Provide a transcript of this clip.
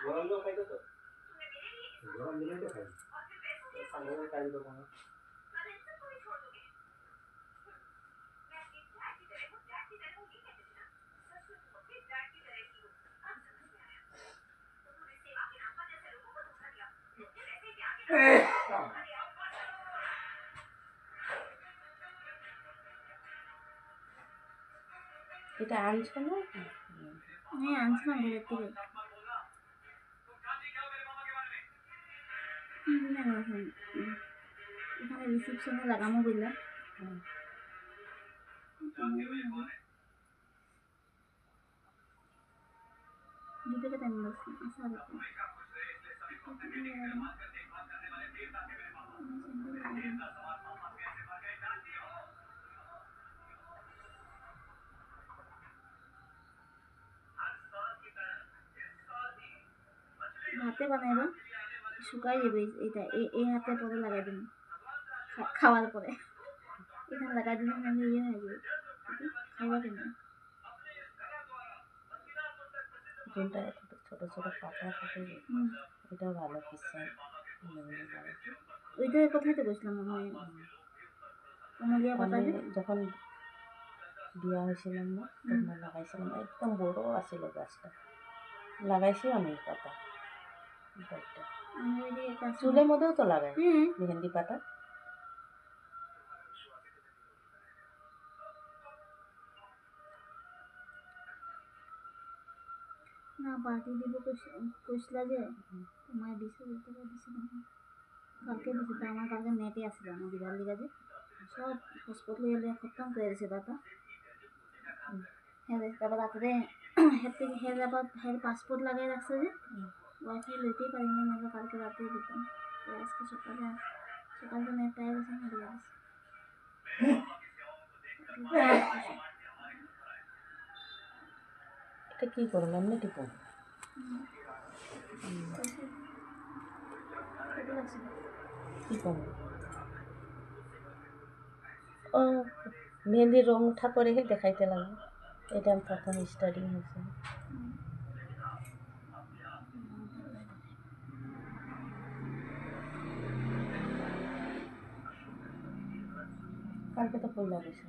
গরম জল খাইতো তো গরম জলই তো খাই ঠান্ডা জল খাই তো কোনো এটা আনছো না? হ্যাঁ আনছিলাম ঘরের থেকে। এখানে রিসেপশনে লাগামো বললাম। দুটোকে টাইম লাগছে আসা দেখো ভাতে বানাইবা শুকাই দেবে এটা এই হাতে পরে লাগাই দিন খাওয়ার পরে এখানে লাগাই দিলে মানে ইয়ে হয়ে যাবে খাওয়া কেন যেটা ছোট ছোট পাতা থাকে এটা ভালো কিসে ওইটা কোথায় তো বসলাম মনে হয় কমলিয়া পাতা যে যখন বিয়া হয়েছিলাম না তখন লাগাইছিলাম একদম বড় আছিল গাছটা লাগাইছি অনেক পাতা চুলের মধ্যেও তো লাগাই মেহেন্দি পাতা না পার্টি দিব কইসলা যে মায়ের 20,000 টাকা দিছিল কালকে দিছিল আমার কালকে নেটে আসছিল আমার বিড়াল লিগা যে সব হসপিটালে এলে খতম করে দিয়েছে দাদা হ্যাঁ তারপর রাত্রে হের থেকে হের আবার হের পাসপোর্ট লাগাই রাখছে যে ওয়াইফাই লইতেই পারিনি না কালকে রাতে দিতাম আজকে সকালে তো নেট পেয়ে গেছে না দিয়ে এটা কি করবো এমনি টিপো কি করবো ও মেহেন্দির রং উঠা করে দেখাইতে লাগবে এটা প্রথম স্টার্টিং হয়েছে কালকে তো ফুল লাগেছে